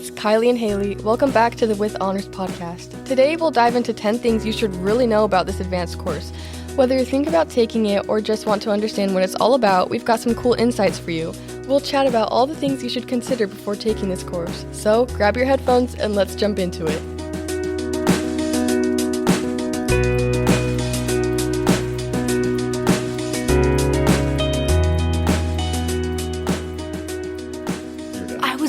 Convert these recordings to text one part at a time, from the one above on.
it's Kylie and Hayley. Welcome back to the With Honors podcast. Today we'll dive into 10 things you should really know about this advanced course. Whether you're thinking about taking it or just want to understand what it's all about, we've got some cool insights for you. We'll chat about all the things you should consider before taking this course. So grab your headphones and let's jump into it.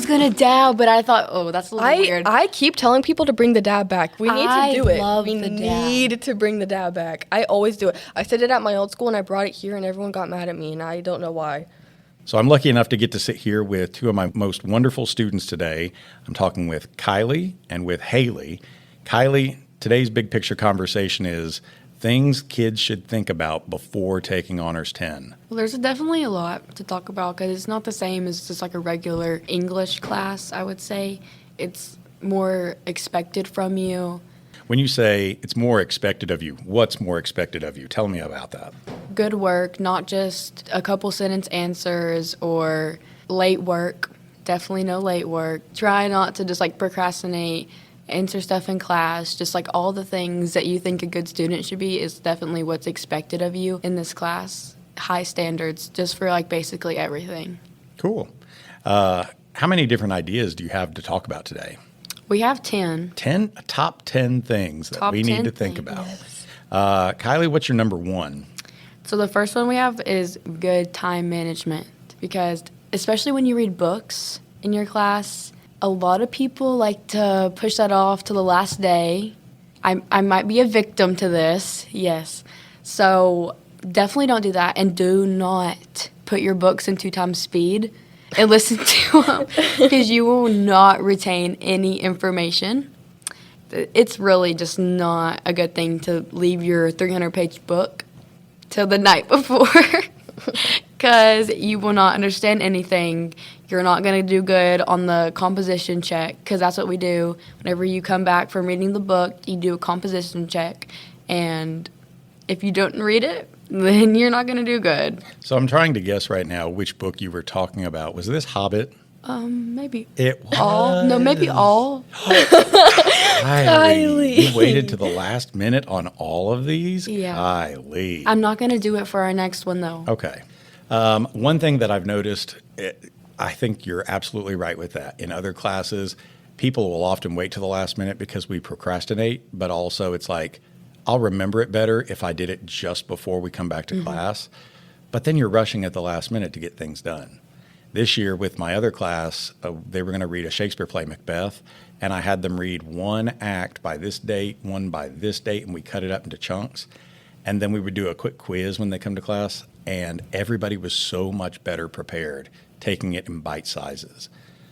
Gonna dab, but I thought, that's a little weird. I keep telling people to bring the dab back. We need to do it. Love we the need dab. to bring the dab back. I always do it. I said it at my old school and I brought it here and everyone got mad at me and I don't know why. So I'm lucky enough to get to sit here with two of my most wonderful students today. I'm talking with Kylie and with Hayley. Kylie, today's big picture conversation is things kids should think about before taking Honors 10. Well, there's definitely a lot to talk about because it's not the same as just like a regular English class, I would say. It's more expected from you. When you say it's more expected of you, what's more expected of you? Tell me about that. Good work, not just a couple sentence answers or late work. Definitely no late work. Try not to just like procrastinate, answer stuff in class, just like all the things that you think a good student should be is definitely what's expected of you in this class. High standards just for like basically everything. Cool. How many different ideas do you have to talk about today? We have 10. 10? Top 10 things that we need to think about. Yes. Kylie, what's your number one? So the first one we have is good time management because especially when you read books in your class, a lot of people like to push that off to the last day. I might be a victim to this, yes. So definitely don't do that, and do not put your books in 2 times speed and listen to them because you will not retain any information. It's really just not a good thing to leave your 300-page book till the night before because you will not understand anything. You're not going to do good on the composition check because that's what we do. Whenever you come back from reading the book, you do a composition check. And if you don't read it, then you're not going to do good. So I'm trying to guess right now which book you were talking about. Was this Hobbit? Maybe. It was. All? No, maybe all. Kylie. You waited to the last minute on all of these? Yeah. Kylie. I'm not going to do it for our next one, though. Okay. One thing that I've noticed, I think you're absolutely right with that. In other classes, people will often wait to the last minute because we procrastinate, but also it's like, I'll remember it better if I did it just before we come back to class. But then you're rushing at the last minute to get things done. This year with my other class, they were going to read a Shakespeare play, Macbeth, and I had them read one act by this date, one by this date, and we cut it up into chunks. And then we would do a quick quiz when they come to class, and everybody was so much better prepared, taking it in bite sizes.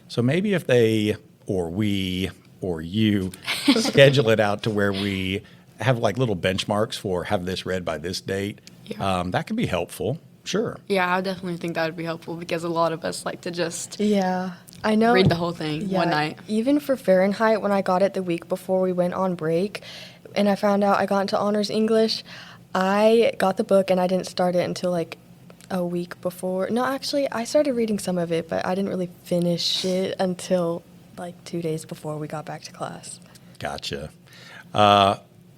So maybe if they, or we, or you, schedule it out to where we have like little benchmarks for have this read by this date, that could be helpful. Sure. Yeah, I definitely think that would be helpful because a lot of us like to just I know. read the whole thing one night. Even for Fahrenheit, when I got it the week before we went on break and I found out I got into Honors English, I got the book and I didn't start it until like a week before. No, actually, I started reading some of it, but I didn't really finish it until like 2 days before we got back to class. Gotcha.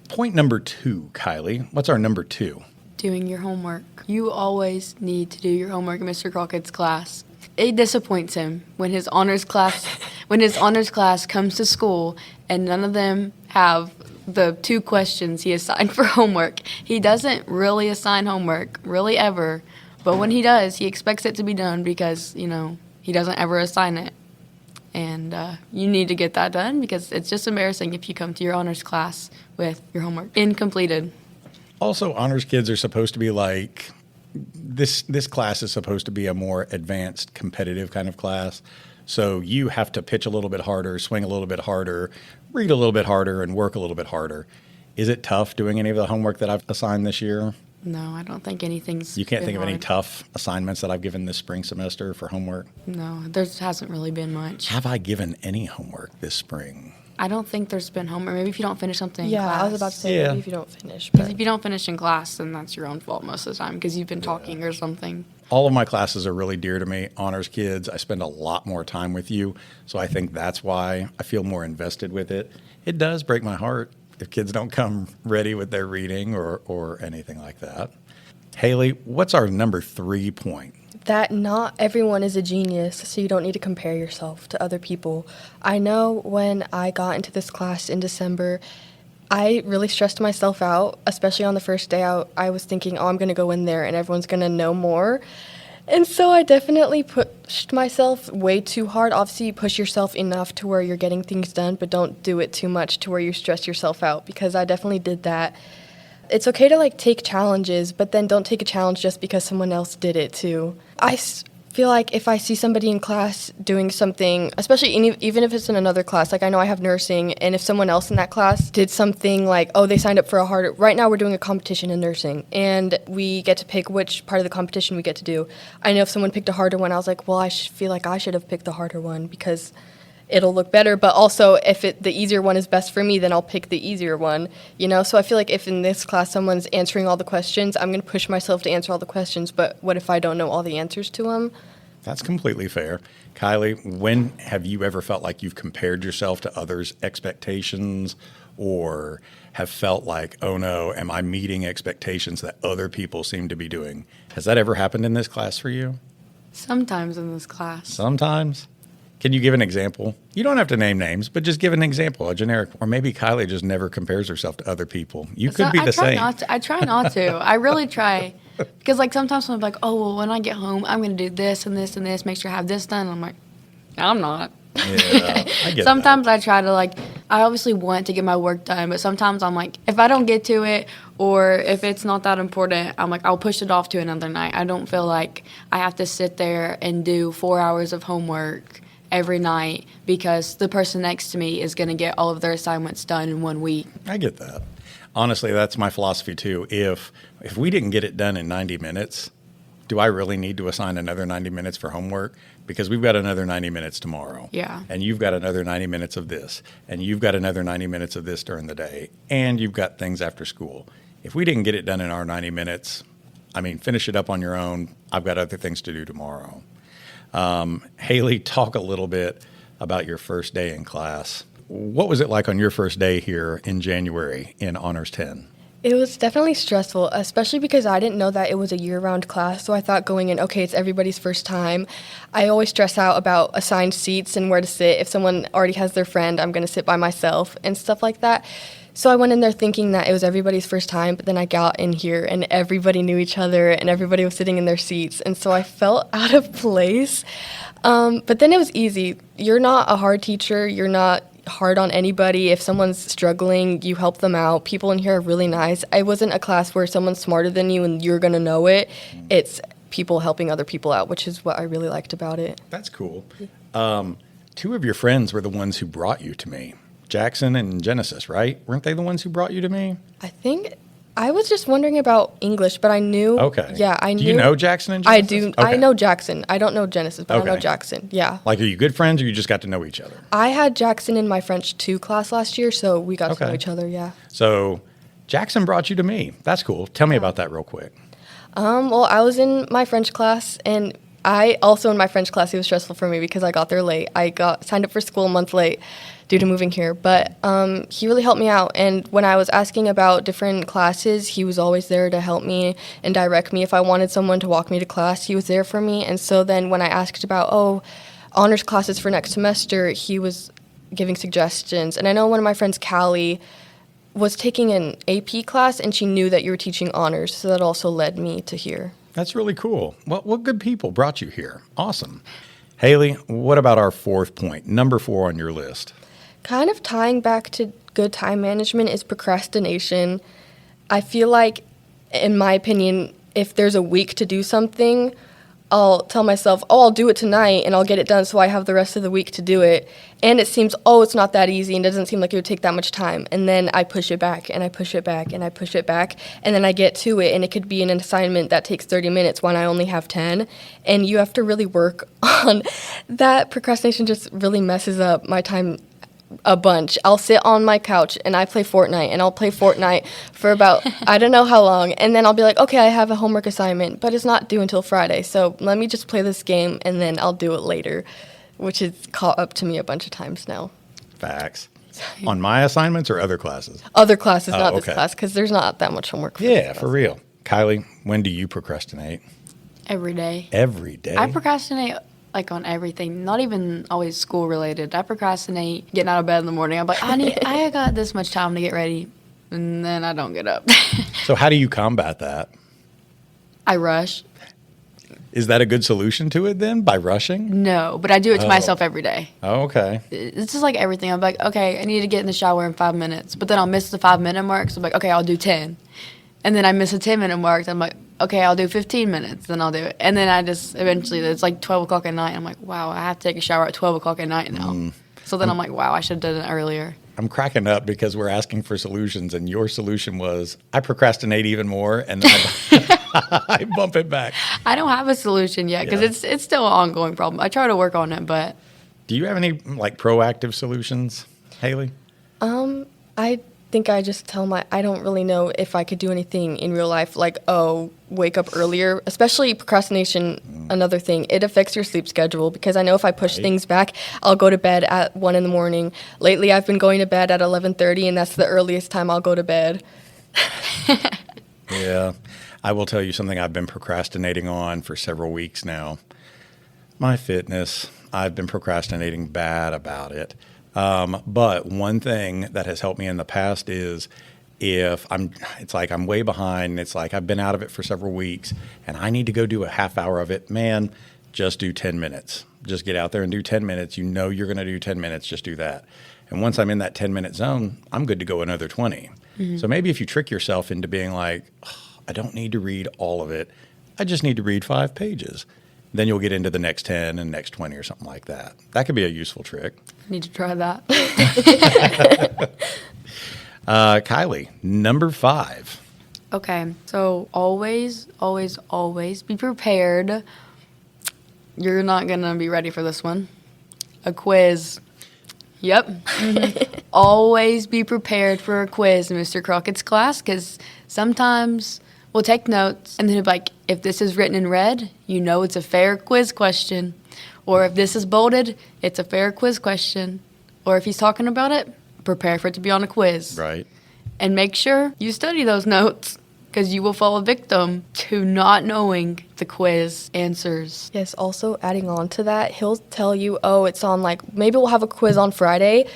Point number 2, Kylie. What's our number 2? Doing your homework. You always need to do your homework in Mr. Crockett's class. It disappoints him when his honors class comes to school and none of them have the 2 questions he assigned for homework. He doesn't really assign homework, really ever, but when he does, he expects it to be done because, he doesn't ever assign it. And you need to get that done because it's just embarrassing if you come to your honors class with your homework incompleted. Also, honors kids are supposed to be like, this class is supposed to be a more advanced, competitive kind of class. So you have to pitch a little bit harder, swing a little bit harder, read a little bit harder, and work a little bit harder. Is it tough doing any of the homework that I've assigned this year? No, I don't think anything's You can't been think of any hard. tough assignments that I've given this spring semester for homework? No, there hasn't really been much. Have I given any homework this spring? I don't think there's been homework. Maybe if you don't finish something in Yeah, class. I was about to say Yeah. maybe if you don't finish. Because But if you don't finish in class, then that's your own fault most of the time because you've been talking or something. All of my classes are really dear to me. Honors kids, I spend a lot more time with you, so I think that's why I feel more invested with it. It does break my heart if kids don't come ready with their reading or anything like that. Hayley, what's our number 3 point? that not everyone is a genius, so you don't need to compare yourself to other people. I know when I got into this class in December, I really stressed myself out, especially on the first day out. I was thinking, oh, I'm going to go in there and everyone's going to know more. And so I definitely pushed myself way too hard. Obviously, you push yourself enough to where you're getting things done, but don't do it too much to where you stress yourself out, because I definitely did that. It's okay to take challenges, but then don't take a challenge just because someone else did it too. Feel like if I see somebody in class doing something, especially even if it's in another class, I know I have nursing, and if someone else in that class did something they signed up for a harder, right now we're doing a competition in nursing, and we get to pick which part of the competition we get to do. I know if someone picked a harder one, I was like, well, I feel like I should have picked the harder one because it'll look better, but also if the easier one is best for me, then I'll pick the easier one, So I feel like if in this class someone's answering all the questions, I'm going to push myself to answer all the questions, but what if I don't know all the answers to them? That's completely fair. Kylie, when have you ever felt like you've compared yourself to others' expectations, or have felt like, oh no, am I meeting expectations that other people seem to be doing? Has that ever happened in this class for you? Sometimes in this class. Sometimes. Can you give an example? You don't have to name names, but just give an example, a generic. Or maybe Kylie just never compares herself to other people. You could be the same. I try not to. I really try. Because sometimes I'm like, oh, well, when I get home, I'm going to do this and this and this, make sure I have this done. And I'm like, I'm not. Yeah, I get Sometimes that. I try to I obviously want to get my work done, but sometimes I'm like, if I don't get to it or if it's not that important, I'm like, I'll push it off to another night. I don't feel like I have to sit there and do 4 hours of homework every night because the person next to me is going to get all of their assignments done in 1 week. I get that. Honestly, that's my philosophy too. If we didn't get it done in 90 minutes, do I really need to assign another 90 minutes for homework? Because we've got another 90 minutes tomorrow. Yeah. And you've got another 90 minutes of this. And you've got another 90 minutes of this during the day. And you've got things after school. If we didn't get it done in our 90 minutes, finish it up on your own. I've got other things to do tomorrow. Hayley, talk a little bit about your first day in class. What was it like on your first day here in January in Honors 10? It was definitely stressful, especially because I didn't know that it was a year-round class, so I thought going in, okay, it's everybody's first time. I always stress out about assigned seats and where to sit. If someone already has their friend, I'm going to sit by myself and stuff like that. So I went in there thinking that it was everybody's first time, but then I got in here and everybody knew each other and everybody was sitting in their seats, and so I felt out of place. But then it was easy. You're not a hard teacher. You're not hard on anybody. If someone's struggling, you help them out. People in here are really nice. I wasn't a class where someone's smarter than you and you're going to know it. It's people helping other people out, which is what I really liked about it. That's cool. 2 of your friends were the ones who brought you to me. Jackson and Genesis, right? Weren't they the ones who brought you to me? I think I was just wondering about English, but I knew. Okay. Yeah, I knew. Do you know Jackson and I Genesis? do. Okay. I know Jackson. I don't know Genesis, but I know Okay. Jackson. Yeah. Are you good friends or you just got to know each other? I had Jackson in my French 2 class last year, so we got to know Okay. each other, yeah. So Jackson brought you to me. That's cool. Tell me about that real quick. Well, I was in my French class, and I also in my French class, it was stressful for me because I got there late. I got signed up for school a month late due to moving here, but he really helped me out. And when I was asking about different classes, he was always there to help me and direct me. If I wanted someone to walk me to class, he was there for me. And so then when I asked about, honors classes for next semester, he was giving suggestions. And I know one of my friends, Callie, was taking an AP class, and she knew that you were teaching honors, so that also led me to here. That's really cool. Well, what good people brought you here? Awesome. Hayley, what about our 4th point, number 4 on your list? Kind of tying back to good time management is procrastination. I feel like, in my opinion, if there's a week to do something, I'll tell myself, I'll do it tonight and I'll get it done so I have the rest of the week to do it. And it seems, it's not that easy and it doesn't seem like it would take that much time. And then I push it back and I push it back and I push it back. And then I get to it and it could be an assignment that takes 30 minutes when I only have 10. And you have to really work on that. Procrastination just really messes up my time a bunch. I'll sit on my couch and I play Fortnite, and I'll play Fortnite for about, I don't know how long, and then I'll be like, okay, I have a homework assignment, but it's not due until Friday, so let me just play this game and then I'll do it later, which has caught up to me a bunch of times now. Facts. On my assignments or other classes? Other classes, not okay. this class, because there's not that much homework. Yeah, for real. Kylie, when do you procrastinate? Every day. Every day? I procrastinate like on everything, not even always school related. I procrastinate getting out of bed in the morning. I'm like, I got this much time to get ready, and then I don't get up. So how do you combat that? I rush. Is that a good solution to it then, by rushing? No, but I do it to myself every day. Oh, okay. It's just like everything. I'm like, okay, I need to get in the shower in 5 minutes, but then I'll miss the 5-minute mark. So I'm like, okay, I'll do 10. And then I miss a 10-minute mark. So I'm like, okay, I'll do 15 minutes, then I'll do it. And then I just eventually, it's like 12 o'clock at night. I'm like, wow, I have to take a shower at 12 o'clock at night now. So then I'm like, wow, I should have done it earlier. I'm cracking up because we're asking for solutions, and your solution was, I procrastinate even more, and I bump it back. I don't have a solution yet because it's still an ongoing problem. I try to work on it, but. Do you have any like proactive solutions, Hayley? I think I just tell I don't really know if I could do anything in real life, like, oh, wake up earlier, especially procrastination. Another thing, it affects your sleep schedule, because I know if I push things back, I'll go to bed at 1 in the morning. Lately, I've been going to bed at 11:30, and that's the earliest time I'll go to bed. Yeah. I will tell you something I've been procrastinating on for several weeks now. My fitness. I've been procrastinating bad about it. But one thing that has helped me in the past is it's like I'm way behind. It's like I've been out of it for several weeks and I need to go do a half hour of it. Man, just do 10 minutes. Just get out there and do 10 minutes. You know you're going to do 10 minutes. Just do that. And once I'm in that 10-minute zone, I'm good to go another 20. Mm-hmm. So maybe if you trick yourself into being like, oh, I don't need to read all of it. I just need to read 5 pages. Then you'll get into the next 10 and next 20 or something like that. That could be a useful trick. I need to try that. Kylie, number 5. Okay, so always, always, always be prepared. You're not going to be ready for this one. A quiz. Yep. Mm-hmm. Always be prepared for a quiz in Mr. Crockett's class, because sometimes we'll take notes, and then he'll be like, if this is written in red, you know it's a fair quiz question. Or if this is bolded, it's a fair quiz question. Or if he's talking about it, prepare for it to be on a quiz. Right. And make sure you study those notes, because you will fall a victim to not knowing the quiz answers. Yes, also adding on to that, he'll tell you, oh, it's on, like, maybe we'll have a quiz on Friday,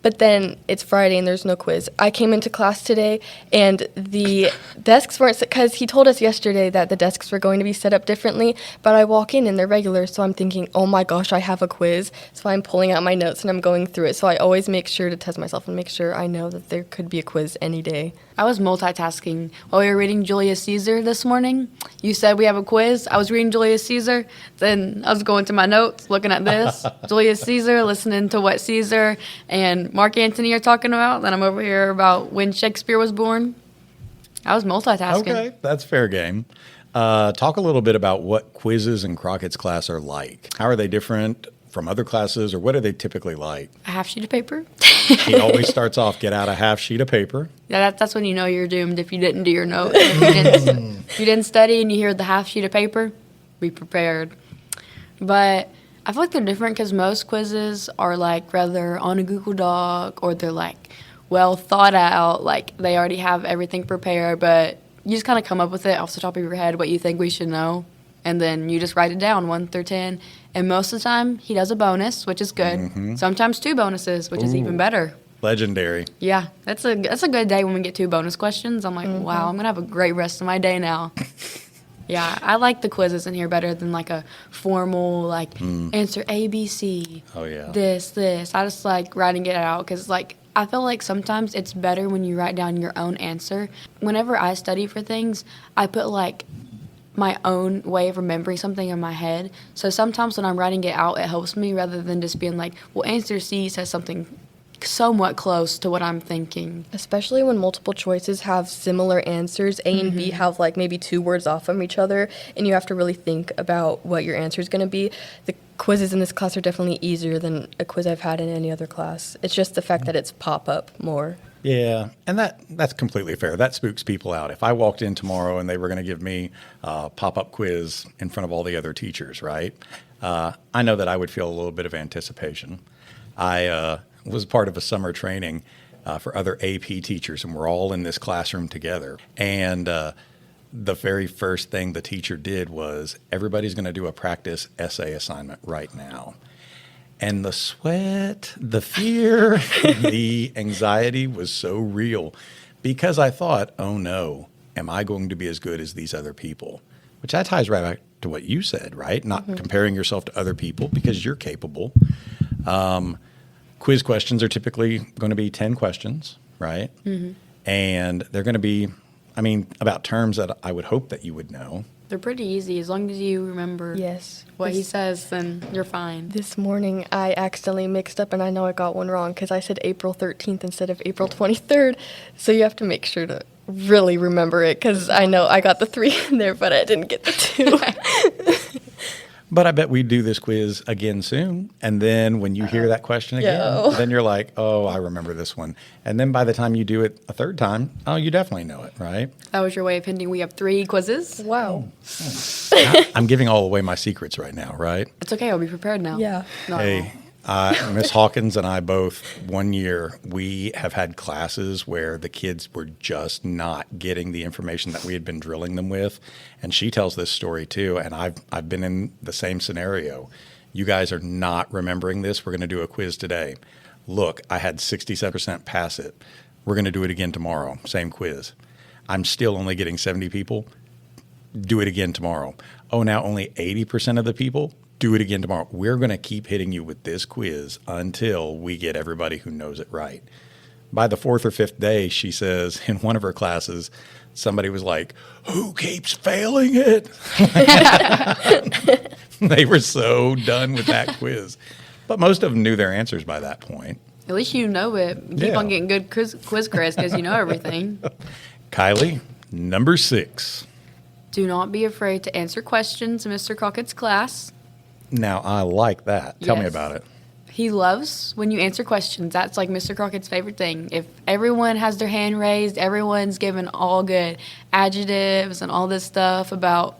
but then it's Friday and there's no quiz. I came into class today and the desks weren't, because he told us yesterday that the desks were going to be set up differently, but I walk in and they're regular, so I'm thinking, oh my gosh, I have a quiz. So I'm pulling out my notes and I'm going through it. So I always make sure to test myself and make sure I know that there could be a quiz any day. I was multitasking while we were reading Julius Caesar this morning. You said we have a quiz. I was reading Julius Caesar. Then I was going to my notes, looking at this. Julius Caesar, listening to what Caesar and Mark Antony are talking about. Then I'm over here about when Shakespeare was born. I was multitasking. Okay, that's fair game. Talk a little bit about what quizzes in Crockett's class are like. How are they different from other classes, or what are they typically like? A half sheet of paper. He always starts off, get out a half sheet of paper. Yeah, that's when you know you're doomed if you didn't do your notes. If you didn't study and you hear the half sheet of paper, be prepared. But I feel like they're different because most quizzes are like rather on a Google Doc, or they're like well thought out, like they already have everything prepared, but you just kind of come up with it off the top of your head what you think we should know, and then you just write it down 1 through 10. And most of the time, he does a bonus, which is good. Mm-hmm. Sometimes 2 bonuses, which is even better. Legendary. Yeah, that's a good day when we get 2 bonus questions. I'm like, wow, I'm going to have a great rest of my day now. Yeah, I like the quizzes in here better than like a formal, like, answer A, B, C. Oh, yeah. This. I just like writing it out because, like, I feel like sometimes it's better when you write down your own answer. Whenever I study for things, I put, like, my own way of remembering something in my head. So sometimes when I'm writing it out, it helps me rather than just being like, well, answer C says something somewhat close to what I'm thinking. Especially when multiple choices have similar answers. A and B have like maybe 2 words off from each other, and you have to really think about what your answer is going to be. The quizzes in this class are definitely easier than a quiz I've had in any other class. It's just the fact that it's pop-up more. Yeah, and that's completely fair. That spooks people out. If I walked in tomorrow and they were going to give me a pop-up quiz in front of all the other teachers, right? I know that I would feel a little bit of anticipation. I was part of a summer training for other AP teachers, and we're all in this classroom together. And the very first thing the teacher did was, everybody's going to do a practice essay assignment right now. And the sweat, the fear, the anxiety was so real, because I thought, oh no, am I going to be as good as these other people? Which that ties right back to what you said, right? Not comparing yourself to other people, because you're capable. Quiz questions are typically going to be 10 questions, right? And they're going to be, about terms that I would hope that you would know. They're pretty easy. As long as you remember what he says, then you're fine. This morning, I accidentally mixed up, and I know I got one wrong because I said April 13th instead of April 23rd. So you have to make sure to really remember it, because I know I got the 3 in there, but I didn't get the 2. But I bet we do this quiz again soon. And then when you hear that question again, then you're like, oh, I remember this one. And then by the time you do it a third time, oh, you definitely know it, right? That was your way of hinting we have 3 quizzes? Wow. I'm giving all away my secrets right now, right? It's okay. I'll be prepared now. Yeah. No, Hey, Miss Hawkins and I both, one year, we have had classes where the kids were just not getting the information that we had been drilling them with. And she tells this story too, and I've been in the same scenario. You guys are not remembering this. We're going to do a quiz today. Look, I had 67% pass it. We're going to do it again tomorrow. Same quiz. I'm still only getting 70 people. Do it again tomorrow. Oh, now only 80% of the people? Do it again tomorrow. We're going to keep hitting you with this quiz until we get everybody who knows it right. By the 4th or 5th day, she says, in one of her classes, somebody was like, who keeps failing it? They were so done with that quiz. But most of them knew their answers by that point. At least you know it. Keep on getting good quiz, Chris, because you know everything. Kylie, number 6. Do not be afraid to answer questions in Mr. Crockett's class. Now, I like that. Tell me about it. He loves when you answer questions. That's like Mr. Crockett's favorite thing. If everyone has their hand raised, everyone's given all good adjectives and all this stuff about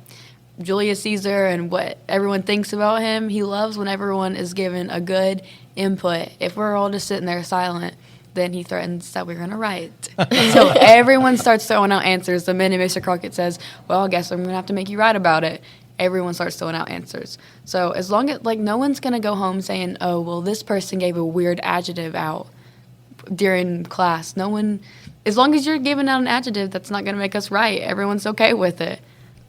Julius Caesar and what everyone thinks about him. He loves when everyone is given a good input. If we're all just sitting there silent, then he threatens that we're going to write. So everyone starts throwing out answers. The minute Mr. Crockett says, well, I guess I'm going to have to make you write about it, everyone starts throwing out answers. So as long as, no one's going to go home saying, oh, well, this person gave a weird adjective out during class. No one, as long as you're giving out an adjective that's not going to make us write, everyone's okay with it.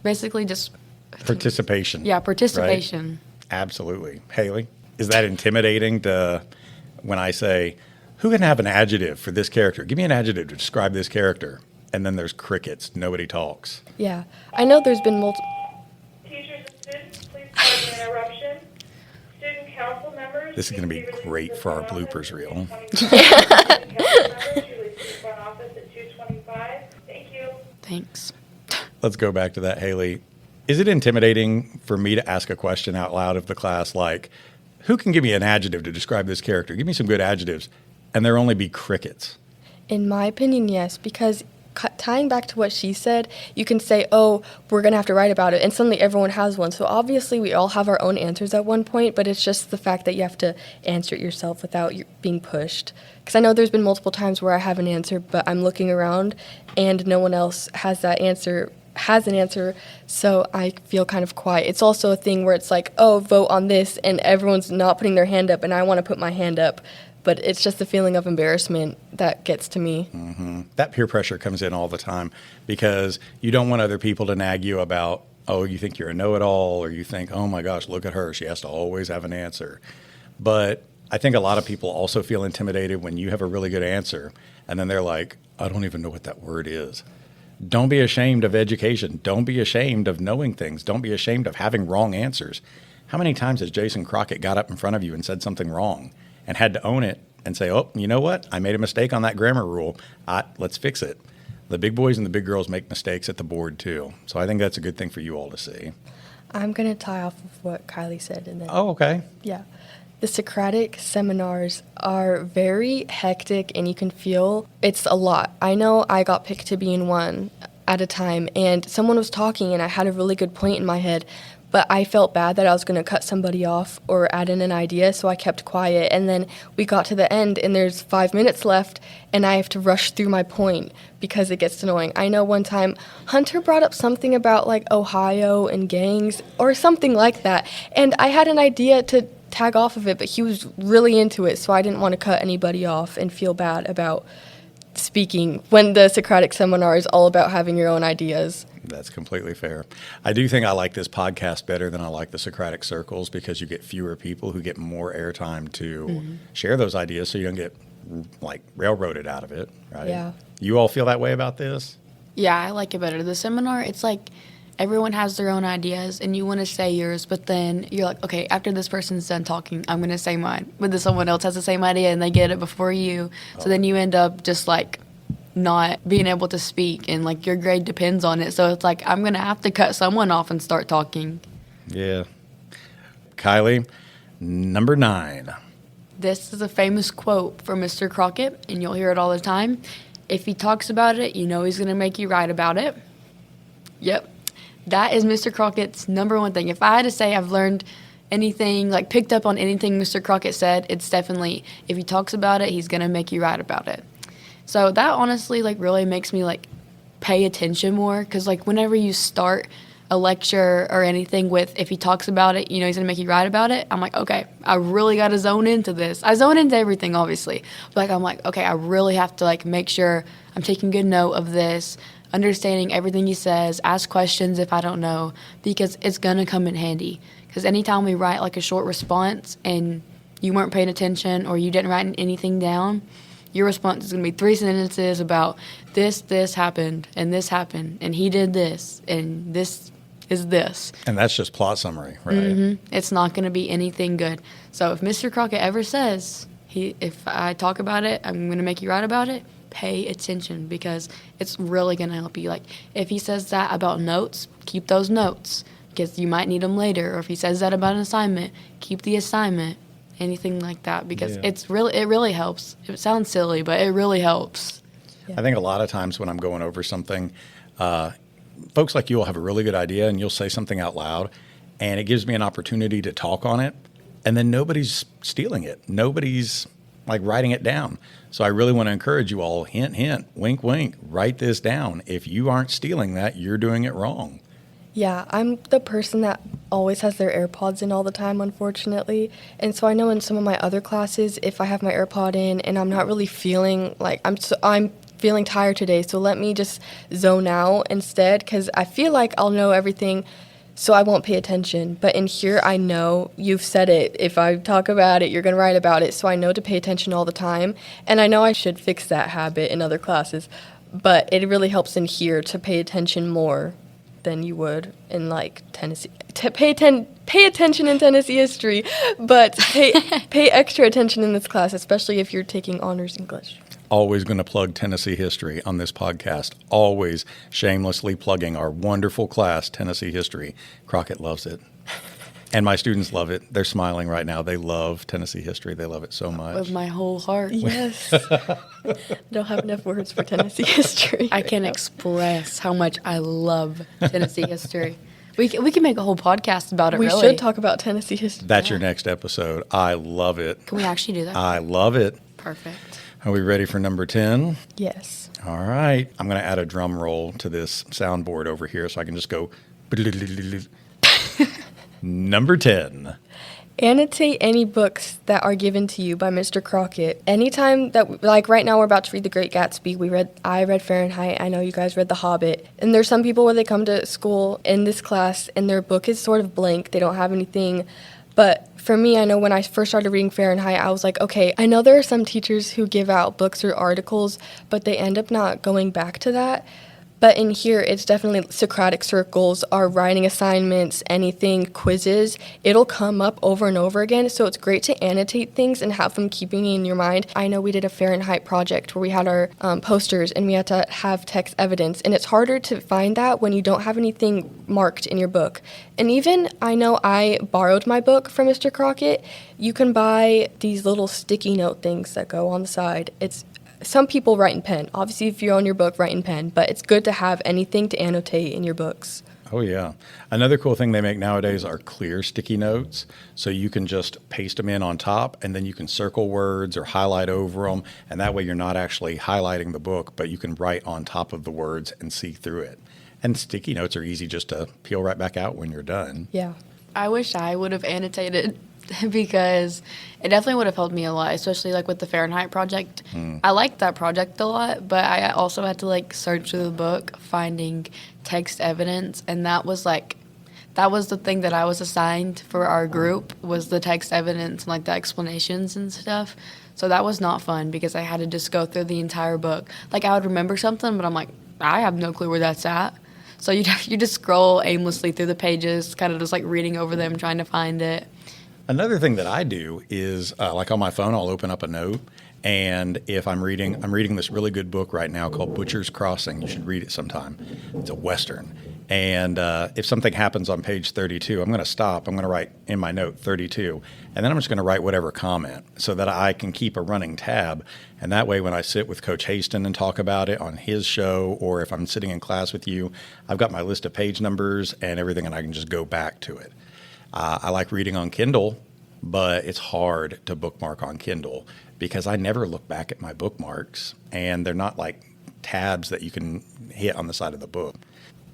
Basically just... Participation. Yeah, participation. Right? Absolutely. Haley, is that intimidating to when I say, who can have an adjective for this character? Give me an adjective to describe this character. And then there's crickets. Nobody talks. Yeah. I know there's been multiple... Teachers and students, please pardon the interruption. Student council members... This is going to be great for our bloopers reel. Thank you. Thanks. Let's go back to that, Haley. Is it intimidating for me to ask a question out loud of the class like, who can give me an adjective to describe this character? Give me some good adjectives. And there only be crickets. In my opinion, yes, because tying back to what she said, you can say, oh, we're going to have to write about it, and suddenly everyone has one. So obviously we all have our own answers at one point, but it's just the fact that you have to answer it yourself without being pushed. Because I know there's been multiple times where I have an answer, but I'm looking around and no one else has an answer, so I feel kind of quiet. It's also a thing where it's like, oh, vote on this, and everyone's not putting their hand up, and I want to put my hand up. But it's just the feeling of embarrassment that gets to me. Mm-hmm. That peer pressure comes in all the time because you don't want other people to nag you about, oh, you think you're a know-it-all, or you think, oh, my gosh, look at her. She has to always have an answer. But I think a lot of people also feel intimidated when you have a really good answer, and then they're like, I don't even know what that word is. Don't be ashamed of education. Don't be ashamed of knowing things. Don't be ashamed of having wrong answers. How many times has Jason Crockett got up in front of you and said something wrong? and had to own it and say, oh, you know what? I made a mistake on that grammar rule. Let's fix it. The big boys and the big girls make mistakes at the board too. So I think that's a good thing for you all to see. I'm going to tie off of what Kylie said. And then, Oh, okay. yeah. The Socratic seminars are very hectic, and you can feel it's a lot. I know I got picked to be in one at a time, and someone was talking, and I had a really good point in my head, but I felt bad that I was going to cut somebody off or add in an idea, so I kept quiet. And then we got to the end, and there's 5 minutes left, and I have to rush through my point because it gets annoying. I know one time Hunter brought up something about like Ohio and gangs or something like that, and I had an idea to tag off of it, but he was really into it, so I didn't want to cut anybody off and feel bad about speaking when the Socratic seminar is all about having your own ideas. That's completely fair. I do think I like this podcast better than I like the Socratic circles because you get fewer people who get more airtime to share those ideas, so you don't get like railroaded out of it, right? Yeah. You all feel that way about this? Yeah, I like it better. The seminar, it's like everyone has their own ideas and you want to say yours, but then you're like, okay, after this person's done talking, I'm going to say mine. But then someone else has the same idea and they get it before you. So then you end up just like not being able to speak, and like your grade depends on it. So it's like, I'm going to have to cut someone off and start talking. Yeah. Kylie, number 9. This is a famous quote from Mr. Crockett, and you'll hear it all the time. If he talks about it, you know he's going to make you write about it. Yep. That is Mr. Crockett's number one thing. If I had to say I've learned anything, like picked up on anything Mr. Crockett said, it's definitely if he talks about it, he's going to make you write about it. So that honestly like really makes me like pay attention more, because like whenever you start a lecture or anything with if he talks about it, you know he's going to make you write about it, I'm like, okay, I really got to zone into this. I zone into everything, obviously. But like I'm like, okay, I really have to like make sure I'm taking good note of this, understanding everything he says, ask questions if I don't know, because it's going to come in handy. Because anytime we write like a short response and you weren't paying attention or you didn't write anything down, your response is going to be 3 sentences about this happened, and he did this, and this is this. And that's just plot summary, right? Mm-hmm. It's not going to be anything good. So if Mr. Crockett ever says, if I talk about it, I'm going to make you write about it, pay attention, because it's really going to help you. Like, if he says that about notes, keep those notes, because you might need them later. Or if he says that about an assignment, keep the assignment, anything like that, because it really helps. It sounds silly, but it really helps. I think a lot of times when I'm going over something, folks like you will have a really good idea and you'll say something out loud, and it gives me an opportunity to talk on it, and then nobody's stealing it. Nobody's like writing it down. So I really want to encourage you all, hint, hint, wink, wink, write this down. If you aren't stealing that, you're doing it wrong. Yeah, I'm the person that always has their AirPods in all the time, unfortunately. And so I know in some of my other classes, if I have my AirPod in and I'm not really feeling like I'm feeling tired today, so let me just zone out instead, because I feel like I'll know everything, so I won't pay attention. But in here, I know you've said it. If I talk about it, you're going to write about it, so I know to pay attention all the time. And I know I should fix that habit in other classes, but it really helps in here to pay attention more than you would in like Tennessee. Pay attention in Tennessee history, but pay extra attention in this class, especially if you're taking honors English. Always going to plug Tennessee history on this podcast. Always shamelessly plugging our wonderful class, Tennessee history. Crockett loves it. And my students love it. They're smiling right now. They love Tennessee history. They love it so much. With my whole heart. Yes. I don't have enough words for Tennessee history. I can't express how much I love Tennessee history. We can make a whole podcast about it, We really. should talk about Tennessee history. That's your next episode. I love it. Can we actually do that? I love it. Perfect. Are we ready for number 10? Yes. All right. I'm going to add a drum roll to this soundboard over here so I can just go. Number 10. Annotate any books that are given to you by Mr. Crockett. Anytime that, like right now we're about to read The Great Gatsby. I read Fahrenheit. I know you guys read The Hobbit. And there's some people where they come to school in this class and their book is sort of blank. They don't have anything. But for me, I know when I first started reading Fahrenheit, I was like, okay, I know there are some teachers who give out books or articles, but they end up not going back to that. But in here, it's definitely Socratic circles, our writing assignments, anything, quizzes. It'll come up over and over again, so it's great to annotate things and have them keeping in your mind. I know we did a Fahrenheit project where we had our posters and we had to have text evidence, and it's harder to find that when you don't have anything marked in your book. And even, I know I borrowed my book from Mr. Crockett. You can buy these little sticky note things that go on the side. Some people write in pen. Obviously, if you own your book, write in pen. But it's good to have anything to annotate in your books. Oh, yeah. Another cool thing they make nowadays are clear sticky notes. So you can just paste them in on top, and then you can circle words or highlight over them. And that way you're not actually highlighting the book, but you can write on top of the words and see through it. And sticky notes are easy just to peel right back out when you're done. Yeah. I wish I would have annotated because it definitely would have helped me a lot, especially like with the Fahrenheit project. I liked that project a lot, but I also had to like search through the book finding text evidence, and that was the thing that I was assigned for our group, was the text evidence and like the explanations and stuff. So that was not fun because I had to just go through the entire book. Like I would remember something, but I'm like, I have no clue where that's at. So you just scroll aimlessly through the pages, kind of just like reading over them, trying to find it. Another thing that I do is, like on my phone, I'll open up a note, and if I'm reading this really good book right now called Butcher's Crossing. You should read it sometime. It's a Western. And if something happens on page 32, I'm going to stop. I'm going to write in my note 32, and then I'm just going to write whatever comment so that I can keep a running tab. And that way when I sit with Coach Haston and talk about it on his show, or if I'm sitting in class with you, I've got my list of page numbers and everything, and I can just go back to it. I like reading on Kindle, but it's hard to bookmark on Kindle because I never look back at my bookmarks, and they're not like tabs that you can hit on the side of the book.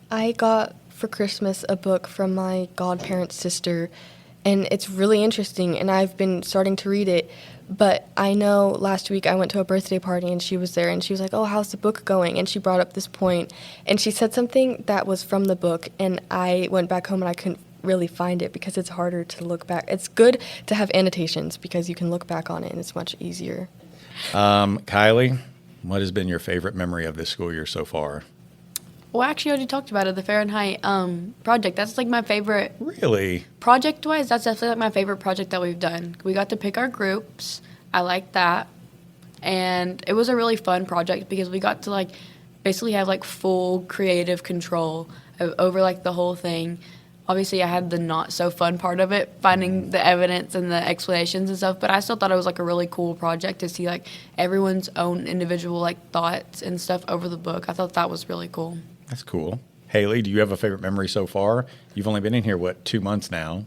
I got for Christmas a book from my godparent's sister, and it's really interesting, and I've been starting to read it. But I know last week I went to a birthday party, and she was there, and she was like, oh, how's the book going? And she brought up this point, and she said something that was from the book, and I went back home and I couldn't really find it because it's harder to look back. It's good to have annotations because you can look back on it, and it's much easier. Kylie, what has been your favorite memory of this school year so far? Well, actually, I already talked about it, the Fahrenheit project. That's like my favorite. Really? Project-wise, that's definitely like my favorite project that we've done. We got to pick our groups. I like that. And it was a really fun project because we got to like basically have like full creative control over like the whole thing. Obviously, I had the not so fun part of it, finding the evidence and the explanations and stuff, but I still thought it was like a really cool project to see like everyone's own individual like thoughts and stuff over the book. I thought that was really cool. That's cool. Hayley, do you have a favorite memory so far? You've only been in here, 2 months now?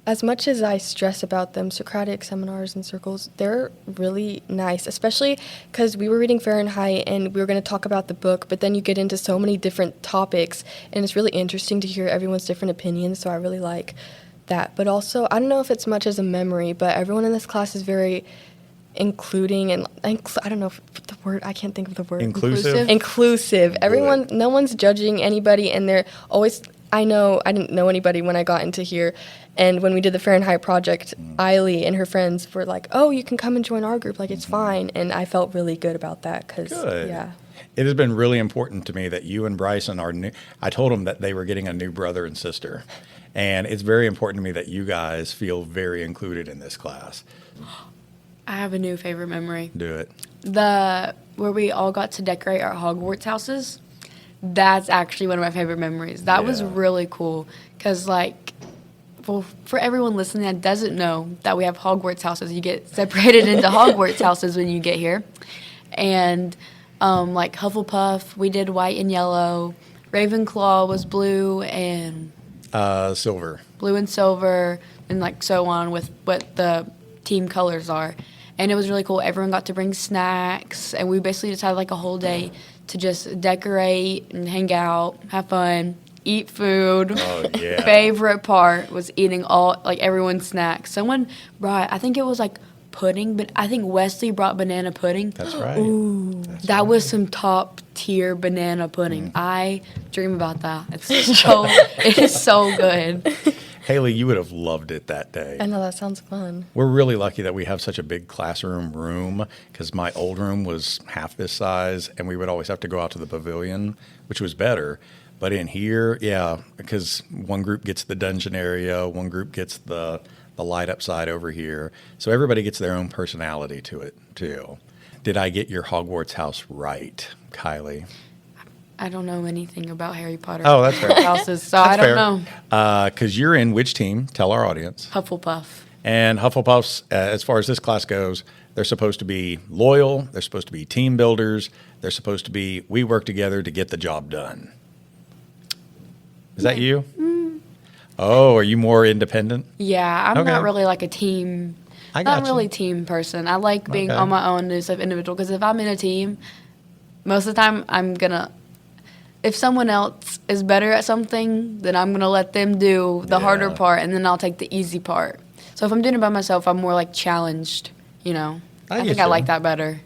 As much as I stress about them, Socratic seminars and circles, they're really nice, especially because we were reading Fahrenheit and we were going to talk about the book, but then you get into so many different topics, and it's really interesting to hear everyone's different opinions, so I really like that. But also, I don't know if it's much as a memory, but everyone in this class is very including, and I don't know if the word, I can't think of the word. Inclusive. Everyone, no one's judging anybody, and they're always, I know I didn't know anybody when I got into here. And when we did the Fahrenheit project, Kylie and her friends were like, oh, you can come and join our group. Like, it's fine. And I felt really good about that because, yeah. It has been really important to me that you and Bryson are new. I told them that they were getting a new brother and sister. And it's very important to me that you guys feel very included in this class. I have a new favorite memory. Do it. Where we all got to decorate our Hogwarts houses. That's actually one of my favorite memories. That was really cool because, like, well, for everyone listening that doesn't know that we have Hogwarts houses, you get separated into Hogwarts houses when you get here. And, like, Hufflepuff, we did white and yellow. Ravenclaw was blue and... silver. Blue and silver, and, like, so on with what the team colors are. And it was really cool. Everyone got to bring snacks, and we basically just had, like, a whole day to just decorate and hang out, have fun, eat food. Oh, yeah. Favorite part was eating everyone's snacks. Someone brought, I think it was like pudding, but I think Wesley brought banana pudding. That's right. Ooh, that was some top tier banana pudding. I dream about that. It is so good. Haley, you would have loved it that day. I know, that sounds fun. We're really lucky that we have such a big classroom room because my old room was half this size and we would always have to go out to the pavilion, which was better. But in here, yeah, because one group gets the dungeon area, one group gets the light up side over here. So everybody gets their own personality to it, too. Did I get your Hogwarts house right, Kylie? I don't know anything about Harry Potter. Oh, that's fair. Houses, so I don't know. Because you're in which team? Tell our audience. Hufflepuff. And Hufflepuffs, as far as this class goes, they're supposed to be loyal. They're supposed to be team builders. They're supposed to be, we work together to get the job done. Is that you? Oh, are you more independent? Yeah, I'm Okay. not really like a team. I Not got you. really team person. I like being Okay. on my own as an individual because if I'm in a team, most of the time I'm gonna. If someone else is better at something, then I'm gonna let them do the harder Yeah. part, and then I'll take the easy part. So if I'm doing it by myself, I'm more like challenged. You know, I I get think I you. like that better.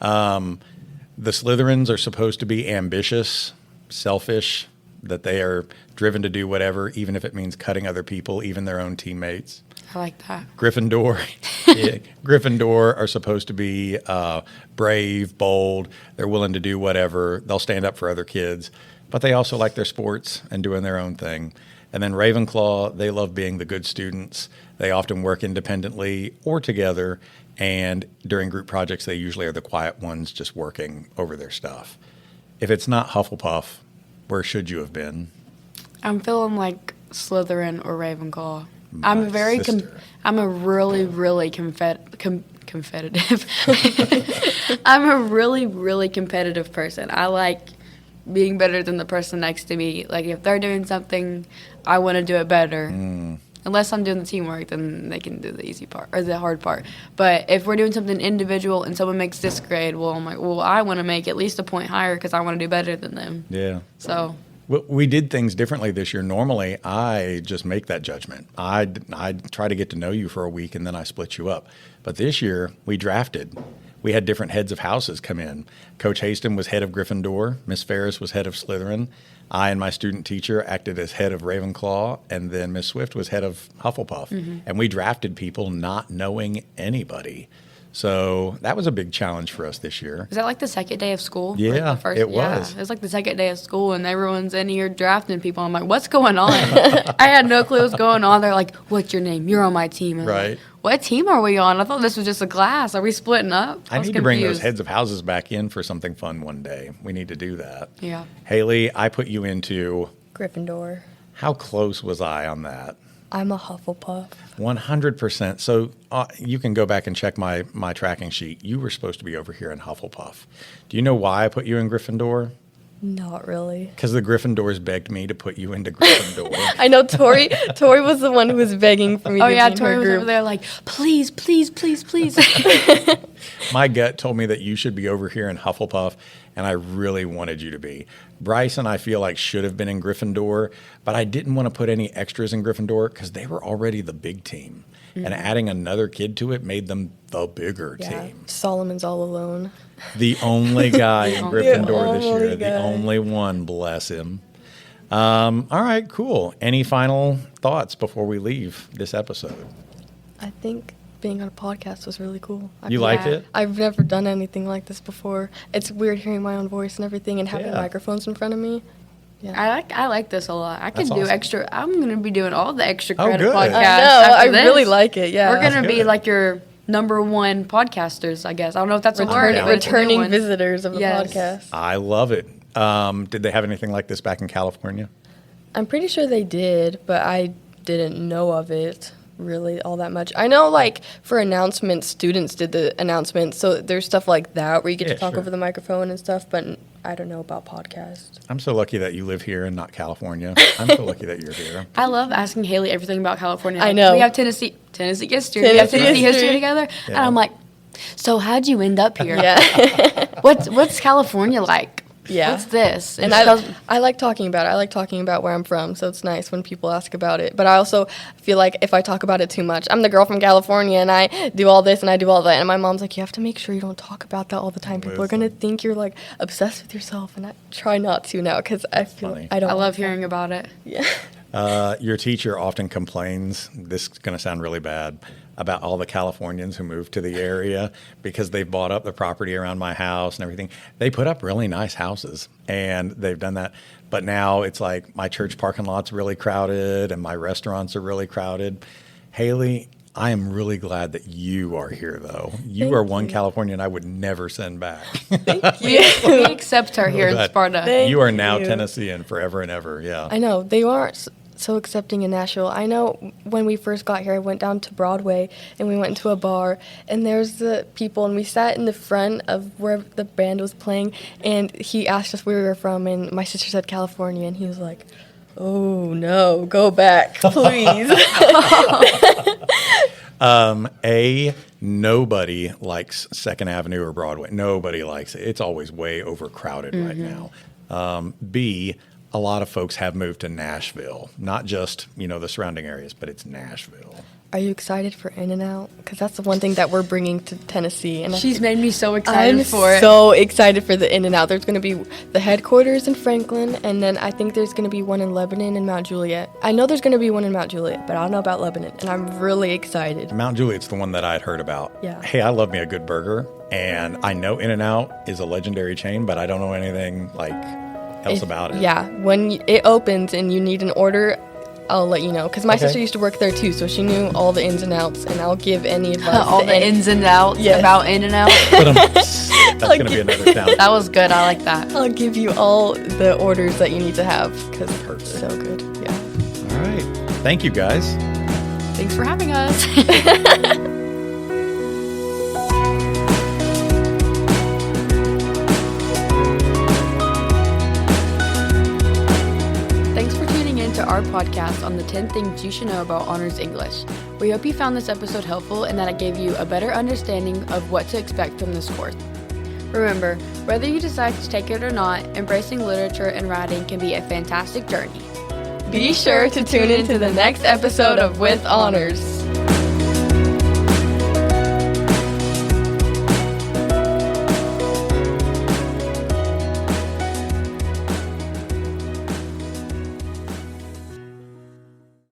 The Slytherins are supposed to be ambitious, selfish, that they are driven to do whatever, even if it means cutting other people, even their own teammates. I like that. Gryffindor, yeah, Gryffindor are supposed to be brave, bold. They're willing to do whatever. They'll stand up for other kids, but they also like their sports and doing their own thing. And then Ravenclaw, they love being the good students. They often work independently or together, and during group projects, they usually are the quiet ones just working over their stuff. If it's not Hufflepuff, where should you have been? I'm feeling like Slytherin or Ravenclaw. My sister. I'm a really, really competitive. I'm a really, really competitive person. I like being better than the person next to me. Like if they're doing something, I want to do it better. Unless I'm doing the teamwork, then they can do the easy part or the hard part. But if we're doing something individual and someone makes this grade, well, I'm like, well, I want to make at least a point higher because I want to do better than them. Yeah. So We did things differently this year. Normally, I just make that judgment. I try to get to know you for a week, and then I split you up. But this year, we drafted. We had different heads of houses come in. Coach Haston was head of Gryffindor. Miss Ferris was head of Slytherin. I and my student teacher acted as head of Ravenclaw, and then Miss Swift was head of Hufflepuff. And we drafted people not knowing anybody. So that was a big challenge for us this year. is that like the second day of school? Yeah, Like the first, it was. Yeah, it was like the second day of school, and everyone's in here drafting people. I'm like, what's going on? I had no clue what's going on. They're like, what's your name? You're on my team. I'm Right. like, what team are we on? I thought this was just a class. Are we splitting up? I was need to bring those confused. heads of houses back in for something fun one day. We need to do that. Yeah. Haley, I put you into, Gryffindor. how close was I on that? I'm a Hufflepuff. 100%. So you can go back and check my tracking sheet. You were supposed to be over here in Hufflepuff. Do you know why I put you in Gryffindor? Not really. Because the Gryffindors begged me to put you into Gryffindor. I know Tori was the one who was begging for me Oh to yeah, be in Tori her was group. over there like, please, please, please, please. My gut told me that you should be over here in Hufflepuff, and I really wanted you to be. Bryson, I feel like, should have been in Gryffindor, but I didn't want to put any extras in Gryffindor because they were already the big team. And adding another kid to it made them the bigger Yeah, team. Solomon's all alone. The only guy in Gryffindor this year. only The guy. only one, bless him. All right, cool. Any final thoughts before we leave this episode? I think being on a podcast was really cool. You liked it? I've never done anything like this before. It's weird hearing my own voice and everything and having Yeah. microphones in front of me. Yeah. I like this a lot. I could That's do awesome. extra. I'm gonna be doing all the extra Oh, credit good. podcasts. I know. I after this. really like it. Yeah. We're gonna That's be good. like your number one podcasters, I guess. I don't know if that's a word. Yeah. but it's a new returning one. visitors of the Yes. podcast. I love it. Did they have anything like this back in California? I'm pretty sure they did, but I didn't know of it really all that much. I know, like, for announcements, students did the announcements, so there's stuff like that where you get Yeah, to talk sure. over the microphone and stuff, but I don't know about podcasts. I'm so lucky that you live here and not California. I'm so lucky that you're here. I love asking Haley everything about California. I know. We have Tennessee history. We have Tennessee Tennessee history history. together. And Yeah. I'm like, so how'd you end up here? Yeah. What's California like? Yeah. What's this? And I like talking about it. I like talking about where I'm from, so it's nice when people ask about it. But I also feel like if I talk about it too much, I'm the girl from California and I do all this and I do all that. And my mom's like, you have to make sure you don't talk about that all the time. People are going to think you're like obsessed with yourself. And I try not to now because I feel funny. I don't. I love like that. hearing about it. Yeah. Your teacher often complains, this is going to sound really bad, about all the Californians who moved to the area because they've bought up the property around my house and everything. They put up really nice houses, and they've done that. But now it's like my church parking lot's really crowded and my restaurants are really crowded. Haley, I am really glad that you are here, though. You are one Californian I would never send back. We accept her here in Sparta. You are now Tennessean forever and ever, yeah. I know. They aren't so accepting in Nashville. I know when we first got here, I went down to Broadway and we went into a bar, and there's the people, and we sat in the front of where the band was playing, and he asked us where we were from, and my sister said California, and he was like, oh no, go back, please. Nobody likes Second Avenue or Broadway. Nobody likes it. It's always way overcrowded right now. B, a lot of folks have moved to Nashville, not just, the surrounding areas, but it's Nashville. Are you excited for In-N-Out? Because that's the one thing that we're bringing to Tennessee. And She's made me so excited for it. I'm so excited for the In-N-Out. There's going to be the headquarters in Franklin, and then I think there's going to be one in Lebanon and Mount Juliet. I know there's going to be one in Mount Juliet, but I don't know about Lebanon, and I'm really excited. Mount Juliet's the one that I'd heard about. Yeah. Hey, I love me a good burger, and I know In-N-Out is a legendary chain, but I don't know anything else about it. Yeah, when it opens and you need an order, I'll let you know, because my sister used to work there too, so she knew all the ins and outs, and I'll give any advice. All the ins and outs about In-N-Out. That's going to be another sound. That was good. I like that. I'll give you all the orders that you need to have, because it's so good. Yeah. All right. Thank you, guys. Thanks for having us. To our podcast on the 10 things you should know about honors English. We hope you found this episode helpful and that it gave you a better understanding of what to expect from this course. Remember, whether you decide to take it or not, embracing literature and writing can be a fantastic journey. Be sure to tune in to the next episode of With Honors.